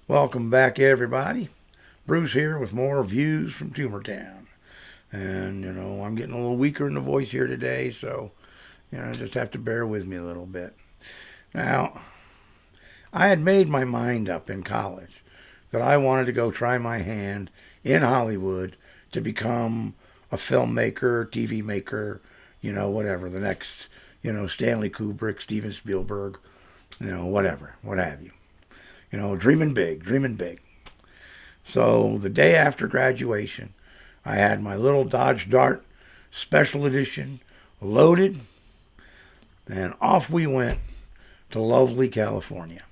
Welcome back, everybody. Bruce here with more views from Tumor Town. And, I'm getting a little weaker in the voice here today, so, just have to bear with me a little bit. Now, I had made my mind up in college that I wanted to go try my hand in Hollywood to become a filmmaker, TV maker, whatever, the next, Stanley Kubrick, Steven Spielberg, whatever, what have you. Dreaming big, dreaming big. So the day after graduation, I had my little Dodge Dart special edition loaded, and off we went to lovely California.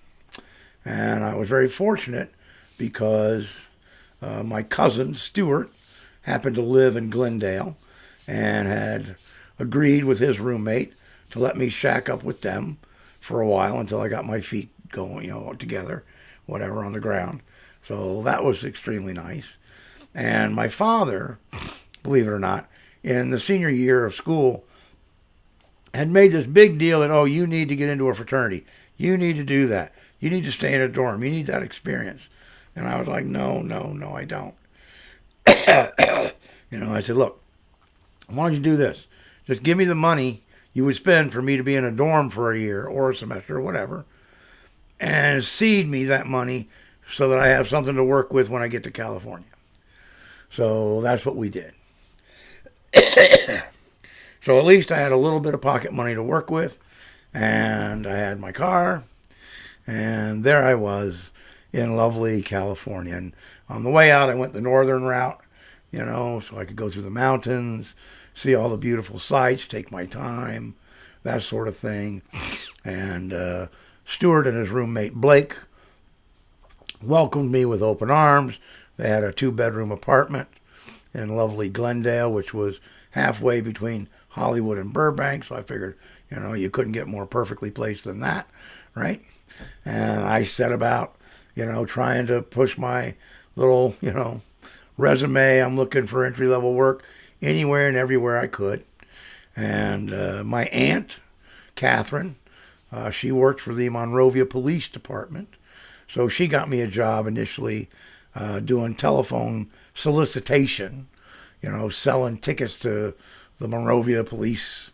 And I was very fortunate because my cousin, Stuart, happened to live in Glendale and had agreed with his roommate to let me shack up with them for a while until I got my feet going, together, whatever, on the ground. So that was extremely nice. And my father, believe it or not, in the senior year of school, had made this big deal that, oh, you need to get into a fraternity. You need to do that. You need to stay in a dorm. You need that experience. And I was like, no, I don't. I said, look, why don't you do this? Just give me the money you would spend for me to be in a dorm for a year or a semester or whatever, and seed me that money so that I have something to work with when I get to California. So that's what we did. So at least I had a little bit of pocket money to work with, and I had my car, and there I was in lovely California. And on the way out, I went the northern route, so I could go through the mountains, see all the beautiful sights, take my time, that sort of thing. And Stuart and his roommate Blake welcomed me with open arms. They had a 2-bedroom apartment in lovely Glendale, which was halfway between Hollywood and Burbank. So I figured, you couldn't get more perfectly placed than that, right? And I set about, trying to push my little, resume. I'm looking for entry-level work anywhere and everywhere I could. And my aunt, Catherine, she worked for the Monrovia Police Department. So she got me a job initially doing telephone solicitation, selling tickets to the Monrovia Police,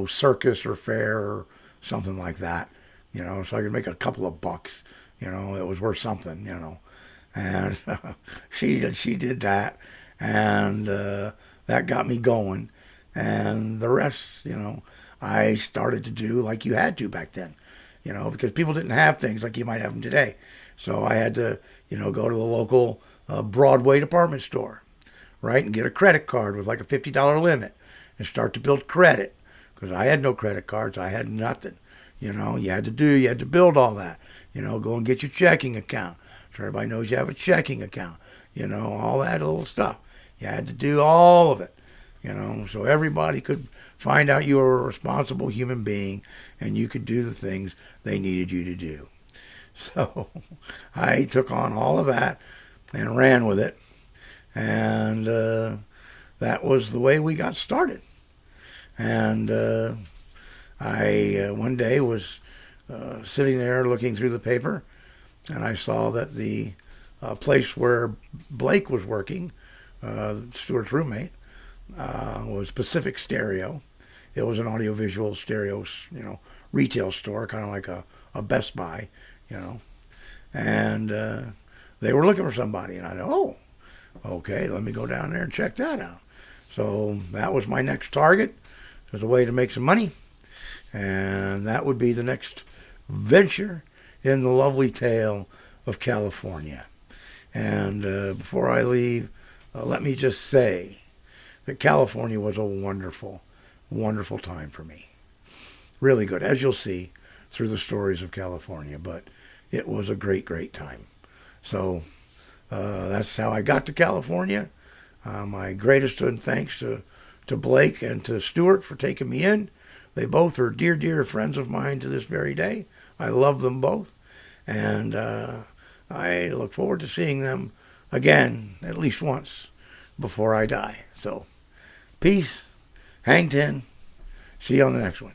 circus or fair or something like that, so I could make a couple of bucks, it was worth something, And she did that, and that got me going. And the rest, I started to do like you had to back then, because people didn't have things like you might have them today. So I had to, go to the local Broadway department store, right, and get a credit card with like a $50 limit and start to build credit, because I had no credit cards. I had nothing. You had to build all that. Go and get your checking account so everybody knows you have a checking account. All that little stuff. You had to do all of it, so everybody could find out you were a responsible human being and you could do the things they needed you to do. So I took on all of that and ran with it. And that was the way we got started. And I one day was sitting there looking through the paper, and I saw that the place where Blake was working, Stuart's roommate, was Pacific Stereo. It was an audiovisual stereo, retail store, kind of like a Best Buy, And they were looking for somebody, and I thought, oh, okay, let me go down there and check that out. So that was my next target as a way to make some money, and that would be the next venture in the lovely tale of California. And before I leave, let me just say that California was a wonderful, wonderful time for me. Really good, as you'll see through the stories of California, but it was a great, great time. So that's how I got to California. My greatest thanks to Blake and to Stuart for taking me in. They both are dear, dear friends of mine to this very day. I love them both. And I look forward to seeing them again at least once before I die. So, peace, hang ten, see you on the next one.